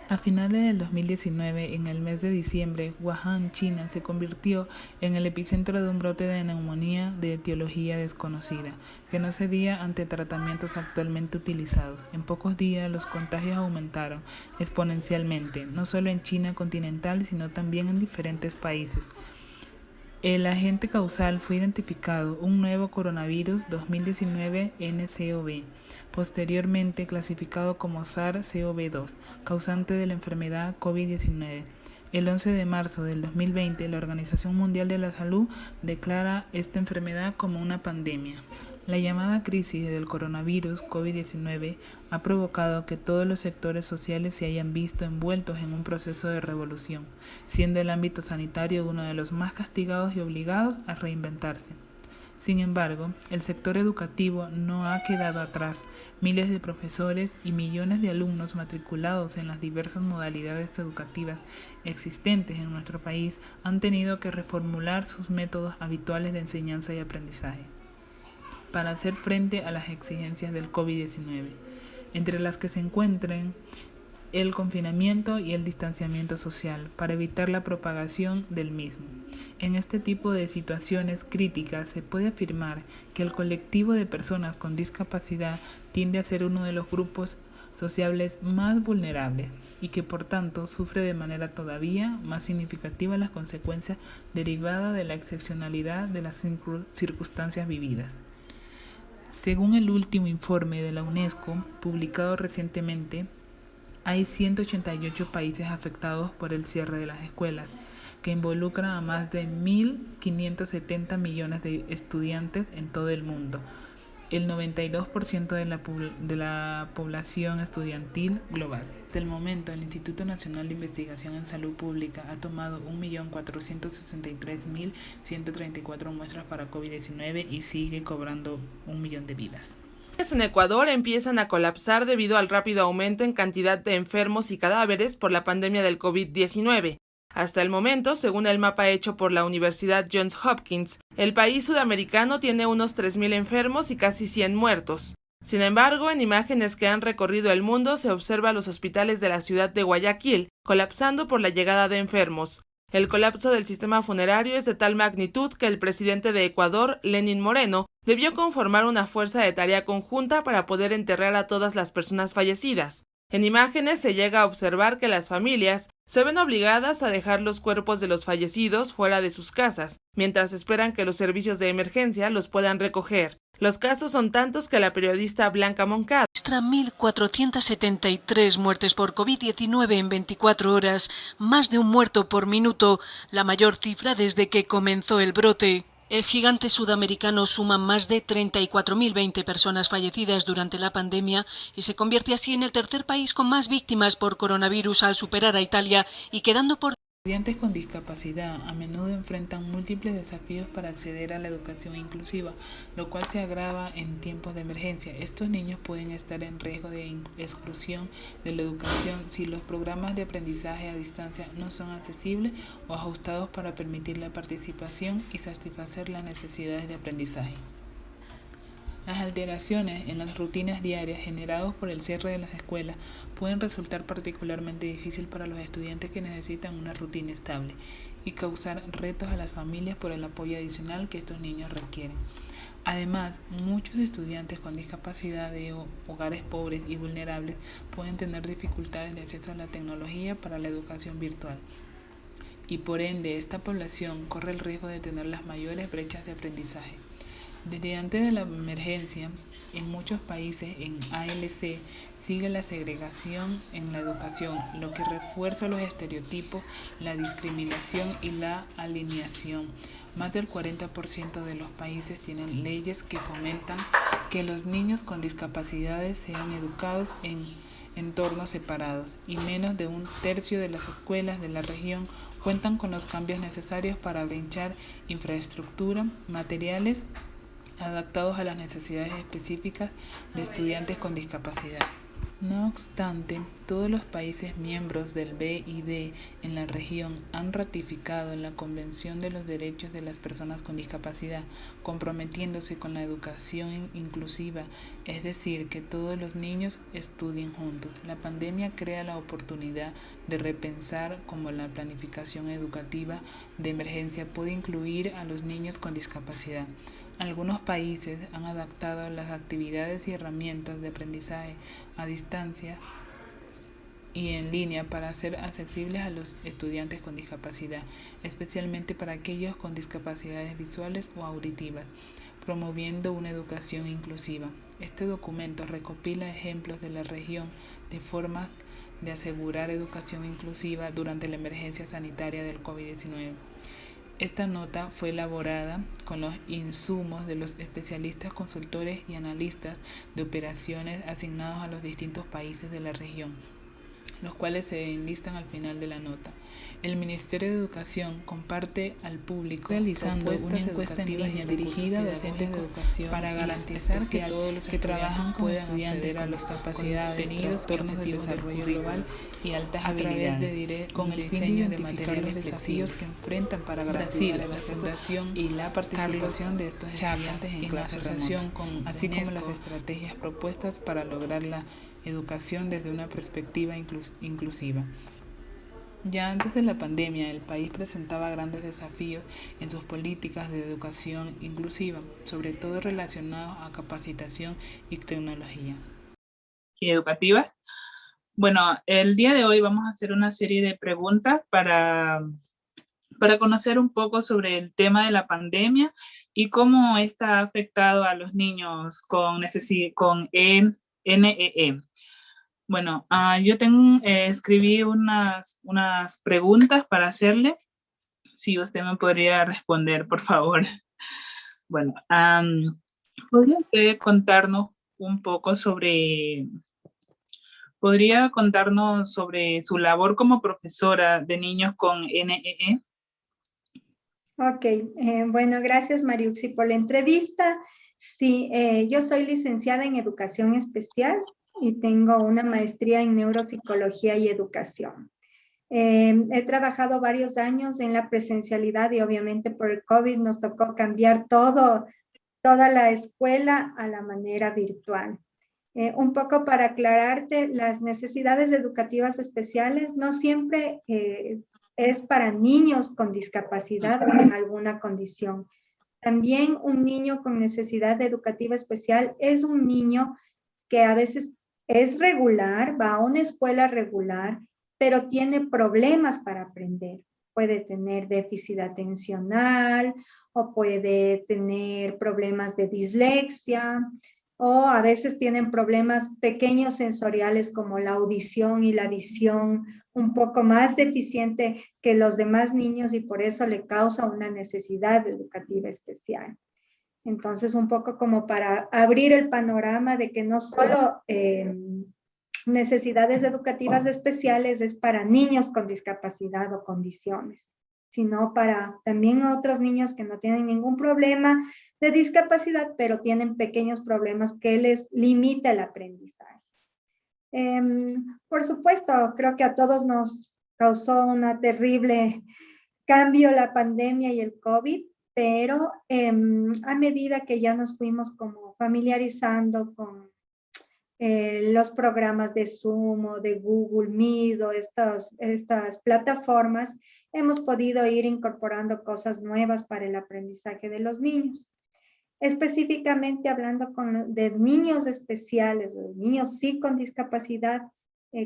A finales del 2019, en el mes de diciembre, Wuhan, China, se convirtió en el epicentro de un brote de neumonía de etiología desconocida, que no cedía ante tratamientos actualmente utilizados. En pocos días, los contagios aumentaron exponencialmente, no solo en China continental, sino también en diferentes países. El agente causal fue identificado, un nuevo coronavirus 2019 nCoV, posteriormente clasificado como SARS-CoV-2, causante de la enfermedad COVID-19. El 11 de marzo del 2020, la Organización Mundial de la Salud declara esta enfermedad como una pandemia. La llamada crisis del coronavirus COVID-19 ha provocado que todos los sectores sociales se hayan visto envueltos en un proceso de revolución, siendo el ámbito sanitario uno de los más castigados y obligados a reinventarse. Sin embargo, el sector educativo no ha quedado atrás. Miles de profesores y millones de alumnos matriculados en las diversas modalidades educativas existentes en nuestro país han tenido que reformular sus métodos habituales de enseñanza y aprendizaje para hacer frente a las exigencias del COVID-19, entre las que se encuentran el confinamiento y el distanciamiento social para evitar la propagación del mismo. En este tipo de situaciones críticas se puede afirmar que el colectivo de personas con discapacidad tiende a ser uno de los grupos sociables más vulnerables y que por tanto sufre de manera todavía más significativa las consecuencias derivadas de la excepcionalidad de las circunstancias vividas. Según el último informe de la UNESCO, publicado recientemente, hay 188 países afectados por el cierre de las escuelas, que involucra a más de 1.570 millones de estudiantes en todo el mundo, el 92% de la población estudiantil global. Hasta el momento, el Instituto Nacional de Investigación en Salud Pública ha tomado 1.463.134 muestras para COVID-19 y sigue cobrando 1.000.000 de vidas. En Ecuador empiezan a colapsar debido al rápido aumento en cantidad de enfermos y cadáveres por la pandemia del COVID-19. Hasta el momento, según el mapa hecho por la Universidad Johns Hopkins, el país sudamericano tiene unos 3.000 enfermos y casi 100 muertos. Sin embargo, en imágenes que han recorrido el mundo se observa los hospitales de la ciudad de Guayaquil colapsando por la llegada de enfermos. El colapso del sistema funerario es de tal magnitud que el presidente de Ecuador, Lenín Moreno, debió conformar una fuerza de tarea conjunta para poder enterrar a todas las personas fallecidas. En imágenes se llega a observar que las familias se ven obligadas a dejar los cuerpos de los fallecidos fuera de sus casas, mientras esperan que los servicios de emergencia los puedan recoger. Los casos son tantos que la periodista Blanca Moncada registra 1.473 muertes por COVID-19 en 24 horas, más de un muerto por minuto, la mayor cifra desde que comenzó el brote. El gigante sudamericano suma más de 34.020 personas fallecidas durante la pandemia y se convierte así en el tercer país con más víctimas por coronavirus al superar a Italia y quedando por Estudiantes con discapacidad a menudo enfrentan múltiples desafíos para acceder a la educación inclusiva, lo cual se agrava en tiempos de emergencia. Estos niños pueden estar en riesgo de exclusión de la educación si los programas de aprendizaje a distancia no son accesibles o ajustados para permitir la participación y satisfacer las necesidades de aprendizaje. Las alteraciones en las rutinas diarias generadas por el cierre de las escuelas pueden resultar particularmente difícil para los estudiantes que necesitan una rutina estable y causar retos a las familias por el apoyo adicional que estos niños requieren. Además, muchos estudiantes con discapacidad de hogares pobres y vulnerables pueden tener dificultades de acceso a la tecnología para la educación virtual y por ende esta población corre el riesgo de tener las mayores brechas de aprendizaje. Desde antes de la emergencia, en muchos países en ALC sigue la segregación en la educación, lo que refuerza los estereotipos, la discriminación y la alienación. Más del 40% de los países tienen leyes que fomentan que los niños con discapacidades sean educados en entornos separados y menos de un tercio de las escuelas de la región cuentan con los cambios necesarios para brindar infraestructura, materiales adaptados a las necesidades específicas de estudiantes con discapacidad. No obstante, todos los países miembros del BID en la región han ratificado en la Convención de los Derechos de las Personas con Discapacidad, comprometiéndose con la educación inclusiva, es decir, que todos los niños estudien juntos. La pandemia crea la oportunidad de repensar cómo la planificación educativa de emergencia puede incluir a los niños con discapacidad. Algunos países han adaptado las actividades y herramientas de aprendizaje a distancia y en línea para ser accesibles a los estudiantes con discapacidad, especialmente para aquellos con discapacidades visuales o auditivas, promoviendo una educación inclusiva. Este documento recopila ejemplos de la región de formas de asegurar educación inclusiva durante la emergencia sanitaria del COVID-19. Esta nota fue elaborada con los insumos de los especialistas, consultores y analistas de operaciones asignados a los distintos países de la región, los cuales se enlistan al final de la nota. El Ministerio de Educación comparte al público realizando una encuesta en línea dirigida a docentes de educación para garantizar que todos los que trabajan puedan acceder a las capacidades, trastornos del desarrollo global y altas habilidades, con el fin de identificar los desafíos que enfrentan para garantizar la fundación y la participación de estos estudiantes en clases remotas, así como las estrategias propuestas para lograr la educación desde una perspectiva inclusiva. Ya antes de la pandemia, el país presentaba grandes desafíos en sus políticas de educación inclusiva, sobre todo relacionados a capacitación y tecnología. Educativas. Bueno, el día de hoy vamos a hacer una serie de preguntas para conocer un poco sobre el tema de la pandemia y cómo esta ha afectado a los niños con NEE. Bueno, yo escribí unas preguntas para hacerle. Si usted me podría responder, por favor. Bueno, ¿podría usted contarnos un poco podría contarnos sobre su labor como profesora de niños con NEE? Ok, bueno, gracias Mariuxi por la entrevista. Sí, yo soy licenciada en Educación Especial y tengo una maestría en Neuropsicología y Educación. He trabajado varios años en la presencialidad y obviamente por el COVID nos tocó cambiar toda la escuela a la manera virtual. Un poco para aclararte, las necesidades educativas especiales no siempre es para niños con discapacidad o con alguna condición. También un niño con necesidad educativa especial es un niño que a veces es regular, va a una escuela regular, pero tiene problemas para aprender. Puede tener déficit atencional o puede tener problemas de dislexia o a veces tienen problemas pequeños sensoriales como la audición y la visión un poco más deficiente que los demás niños y por eso le causa una necesidad educativa especial. Entonces, un poco como para abrir el panorama de que no solo necesidades educativas especiales es para niños con discapacidad o condiciones, sino para también otros niños que no tienen ningún problema de discapacidad, pero tienen pequeños problemas que les limita el aprendizaje. Por supuesto, creo que a todos nos causó una terrible cambio la pandemia y el COVID, pero a medida que ya nos fuimos como familiarizando con los programas de Zoom o de Google Meet o estas plataformas, hemos podido ir incorporando cosas nuevas para el aprendizaje de los niños. Específicamente hablando de niños especiales, de niños sí con discapacidad,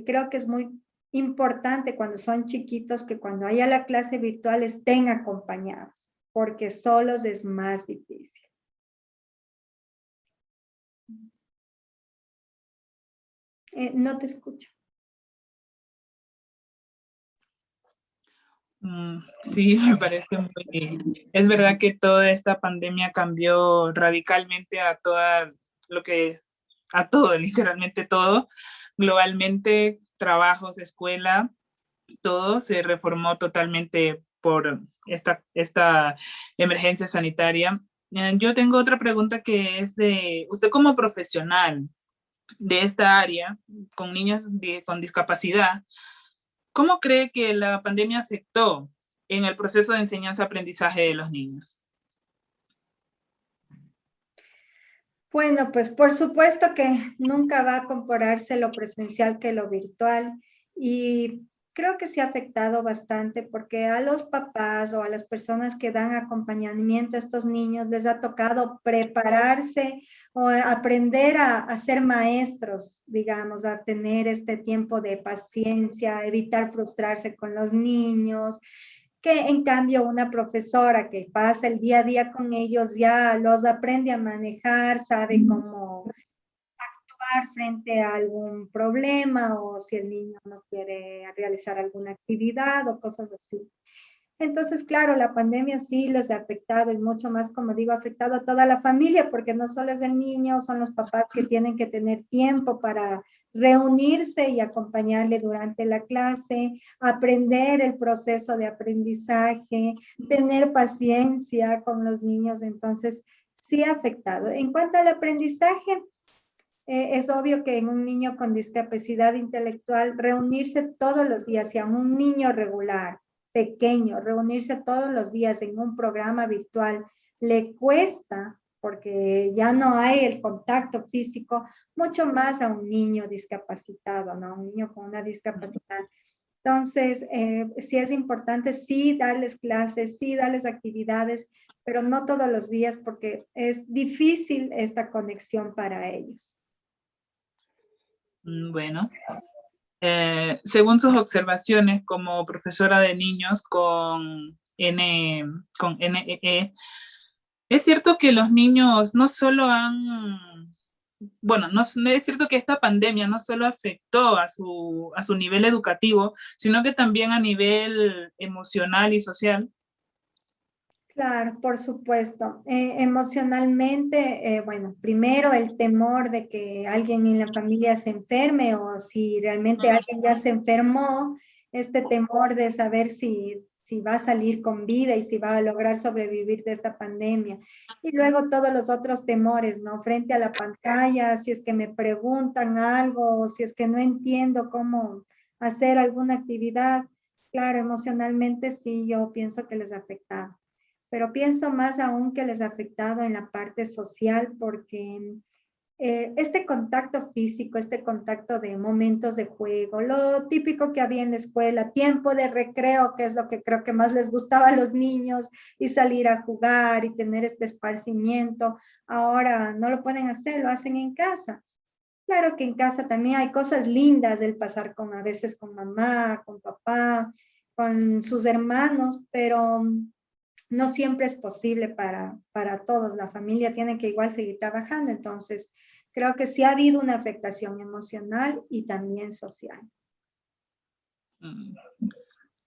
creo que es muy importante cuando son chiquitos que cuando haya la clase virtual estén acompañados, porque solos es más difícil. No te escucho. Sí, me parece muy... Es verdad que toda esta pandemia cambió radicalmente a todo, literalmente todo. Globalmente, trabajos, escuela, todo se reformó totalmente por esta emergencia sanitaria. Yo tengo otra pregunta que es de usted como profesional. de esta área, con niños con discapacidad, ¿cómo cree que la pandemia afectó en el proceso de enseñanza-aprendizaje de los niños? Bueno, pues por supuesto que nunca va a compararse lo presencial que lo virtual y creo que sí ha afectado bastante porque a los papás o a las personas que dan acompañamiento a estos niños les ha tocado prepararse o aprender a ser maestros, digamos, a tener este tiempo de paciencia, evitar frustrarse con los niños, que en cambio una profesora que pasa el día a día con ellos ya los aprende a manejar, sabe cómo actuar frente a algún problema o si el niño no quiere realizar alguna actividad o cosas así. Entonces, claro, la pandemia sí les ha afectado y mucho más, como digo, ha afectado a toda la familia, porque no solo es el niño, son los papás que tienen que tener tiempo para reunirse y acompañarle durante la clase, aprender el proceso de aprendizaje, tener paciencia con los niños. Entonces, sí ha afectado. En cuanto al aprendizaje, es obvio que en un niño con discapacidad intelectual, reunirse todos los días, y a un niño regular, pequeño, reunirse todos los días en un programa virtual, le cuesta, porque ya no hay el contacto físico, mucho más a un niño discapacitado, ¿no? Un niño con una discapacidad. Entonces, sí es importante, sí darles clases, sí darles actividades, pero no todos los días porque es difícil esta conexión para ellos. Bueno, según sus observaciones como profesora de niños con NEE, es cierto que los niños no solo no es cierto que esta pandemia no solo afectó a su nivel educativo, sino que también a nivel emocional y social. Claro, por supuesto. Emocionalmente, bueno, primero el temor de que alguien en la familia se enferme o si realmente alguien ya se enfermó, este temor de saber si va a salir con vida y si va a lograr sobrevivir de esta pandemia. Y luego todos los otros temores, ¿no? Frente a la pantalla, si es que me preguntan algo o si es que no entiendo cómo hacer alguna actividad. Claro, emocionalmente sí, yo pienso que les ha afectado, pero pienso más aún que les ha afectado en la parte social porque este contacto físico, este contacto de momentos de juego, lo típico que había en la escuela, tiempo de recreo, que es lo que creo que más les gustaba a los niños, y salir a jugar y tener este esparcimiento, ahora no lo pueden hacer, lo hacen en casa. Claro que en casa también hay cosas lindas del pasar con a veces con mamá, con papá, con sus hermanos, pero no siempre es posible para todos. La familia tiene que igual seguir trabajando. Entonces, creo que sí ha habido una afectación emocional y también social.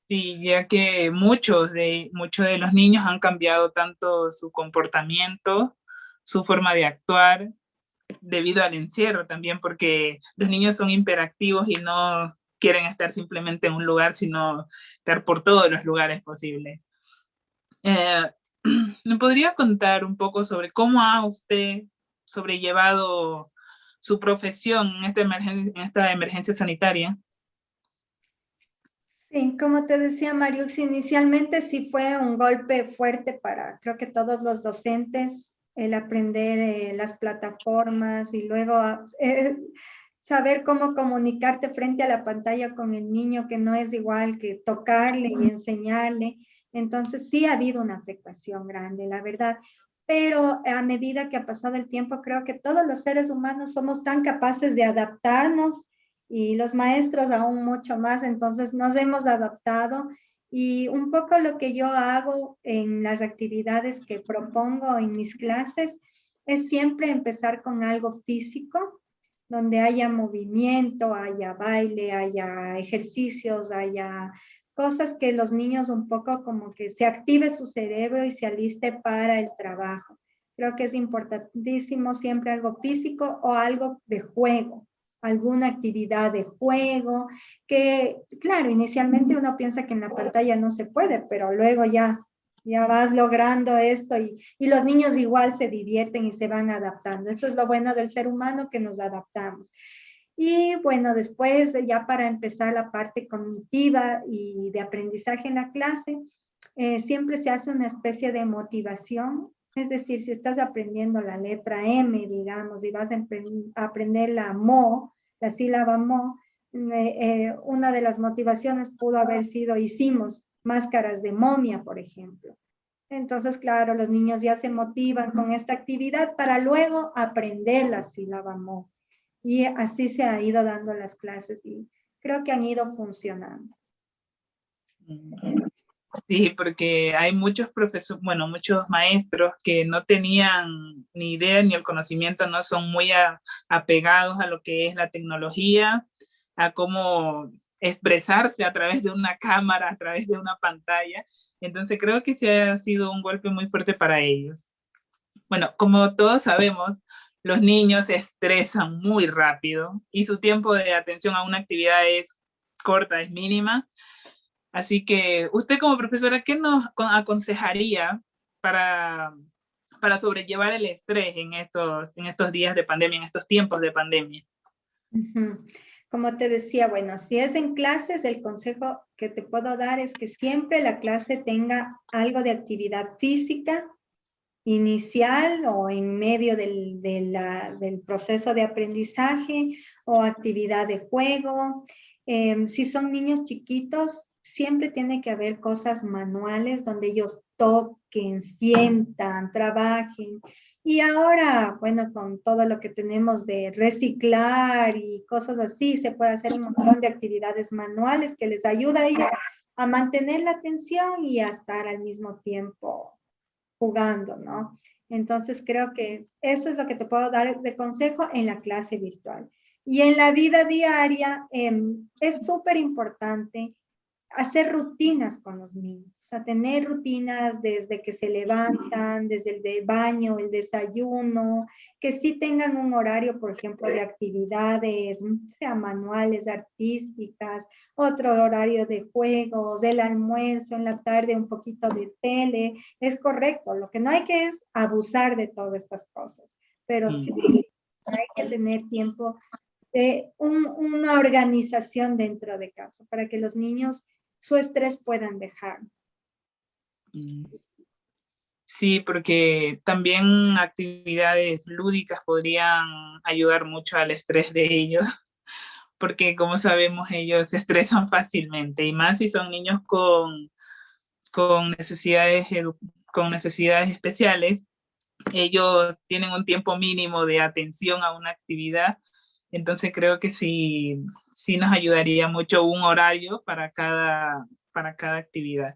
Sí, ya que muchos de los niños han cambiado tanto su comportamiento, su forma de actuar, debido al encierro también, porque los niños son hiperactivos y no quieren estar simplemente en un lugar, sino estar por todos los lugares posibles. ¿Me podría contar un poco sobre cómo ha usted sobrellevado su profesión en esta emergencia sanitaria? Sí, como te decía Mariux, inicialmente sí fue un golpe fuerte para creo que todos los docentes, el aprender las plataformas y luego saber cómo comunicarte frente a la pantalla con el niño, que no es igual que tocarle y enseñarle. Entonces sí ha habido una afectación grande, la verdad. Pero a medida que ha pasado el tiempo, creo que todos los seres humanos somos tan capaces de adaptarnos y los maestros aún mucho más, entonces nos hemos adaptado y un poco lo que yo hago en las actividades que propongo en mis clases es siempre empezar con algo físico, donde haya movimiento, haya baile, haya ejercicios, haya cosas que los niños un poco como que se active su cerebro y se aliste para el trabajo. Creo que es importantísimo siempre algo físico o algo de juego, alguna actividad de juego, que claro, inicialmente uno piensa que en la pantalla no se puede, pero luego ya ya vas logrando esto y los niños igual se divierten y se van adaptando. Eso es lo bueno del ser humano, que nos adaptamos. Y bueno, después ya para empezar la parte cognitiva y de aprendizaje en la clase, siempre se hace una especie de motivación. Es decir, si estás aprendiendo la letra M, digamos, y vas a aprender la mo, la sílaba mo, una de las motivaciones pudo haber sido, hicimos máscaras de momia, por ejemplo. Entonces, claro, los niños ya se motivan con esta actividad para luego aprender la sílaba mo. Y así se ha ido dando las clases y creo que han ido funcionando. Sí, porque hay muchos profesores, bueno, muchos maestros que no tenían ni idea ni el conocimiento, no son muy apegados a lo que es la tecnología, a cómo expresarse a través de una cámara, a través de una pantalla. Entonces creo que sí ha sido un golpe muy fuerte para ellos. Bueno, como todos sabemos, los niños se estresan muy rápido y su tiempo de atención a una actividad es corta, es mínima. Así que usted como profesora, ¿qué nos aconsejaría para sobrellevar el estrés en estos días de pandemia, en estos tiempos de pandemia? Como te decía, bueno, si es en clases, el consejo que te puedo dar es que siempre la clase tenga algo de actividad física inicial o en medio del proceso de aprendizaje, o actividad de juego. Si son niños chiquitos, siempre tiene que haber cosas manuales donde ellos toquen, sientan, trabajen. Y ahora, bueno, con todo lo que tenemos de reciclar y cosas así, se puede hacer un montón de actividades manuales que les ayuda a ellos a mantener la atención y a estar al mismo tiempo jugando, ¿no? Entonces creo que eso es lo que te puedo dar de consejo en la clase virtual. Y en la vida diaria es súper importante hacer rutinas con los niños, o sea, tener rutinas desde que se levantan, desde el baño, el desayuno, que sí tengan un horario, por ejemplo, de actividades, sea manuales, artísticas, otro horario de juegos, el almuerzo, en la tarde un poquito de tele. Es correcto, lo que no hay que es abusar de todas estas cosas, pero sí hay que tener tiempo de una organización dentro de casa para que los niños su estrés puedan dejar. Sí, porque también actividades lúdicas podrían ayudar mucho al estrés de ellos, porque como sabemos ellos se estresan fácilmente, y más si son niños con necesidades especiales. Ellos tienen un tiempo mínimo de atención a una actividad, entonces creo que sí nos ayudaría mucho un horario para cada actividad.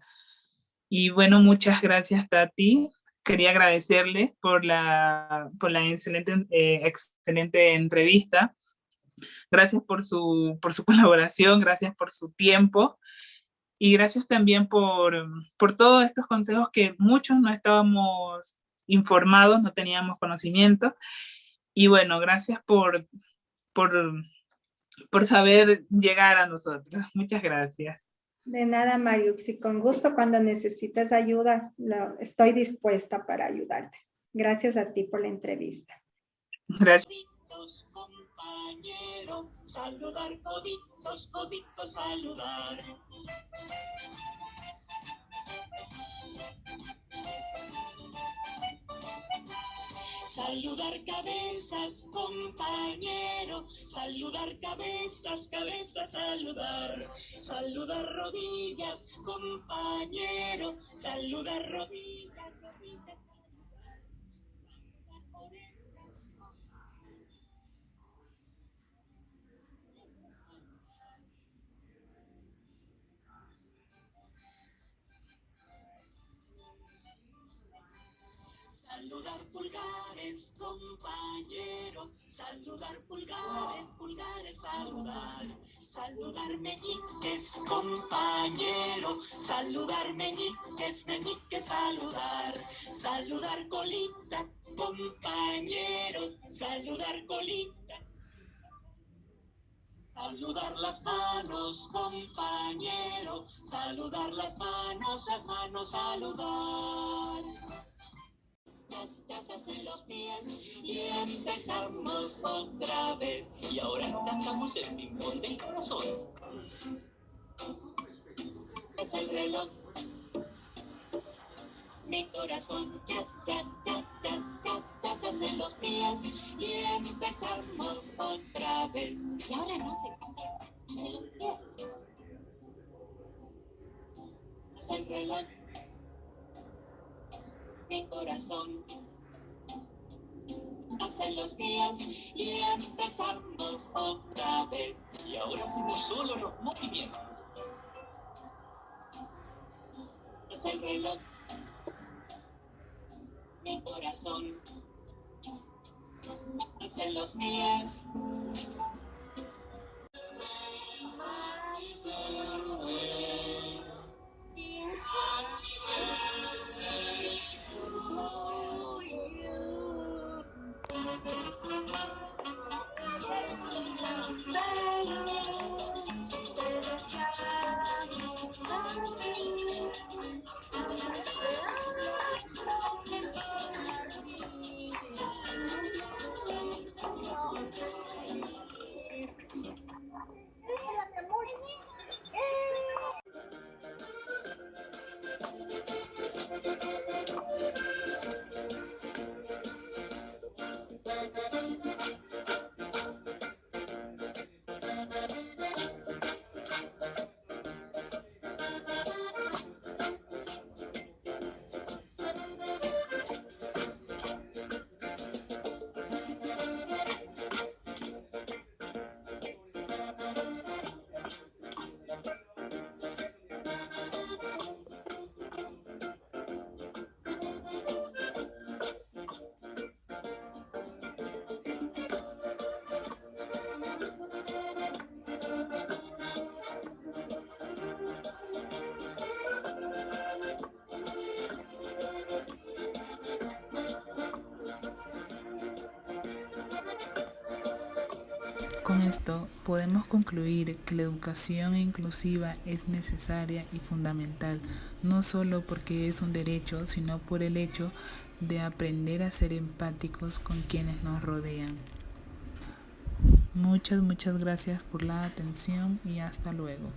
Y bueno, muchas gracias, Tati. Quería agradecerle por la excelente entrevista. Gracias por su colaboración, gracias por su tiempo. Y gracias también por todos estos consejos que muchos no estábamos informados, no teníamos conocimiento. Y bueno, gracias por saber llegar a nosotros. Muchas gracias. De nada, Mariuxi, con gusto. Cuando necesites ayuda, estoy dispuesta para ayudarte. Gracias a ti por la entrevista. Gracias. Compañero, saludar, coditos, coditos, saludar. Saludar cabezas, compañero, saludar cabezas, cabezas, saludar. Saludar rodillas, compañero, saludar rodillas, rodillas. Saludar pulgares, compañero, saludar pulgares, pulgares, saludar. Saludar meñiques, compañero, saludar meñiques, meñiques, saludar. Saludar colita, compañero, saludar colita. Saludar las manos, compañero, saludar las manos, saludar. Chas, hacen los pies y empezamos otra vez. Y ahora cantamos el ping-pong del corazón. Es el reloj. Mi corazón, chas, hacen los pies y empezamos otra vez. Y ahora no se cambia, hace los pies. Es el reloj. Mi corazón, hace los pies y empezamos otra vez. Y ahora hacemos solo los movimientos. Es el reloj. Mi corazón, hace los pies. Con esto podemos concluir que la educación inclusiva es necesaria y fundamental, no solo porque es un derecho, sino por el hecho de aprender a ser empáticos con quienes nos rodean. Muchas gracias por la atención y hasta luego.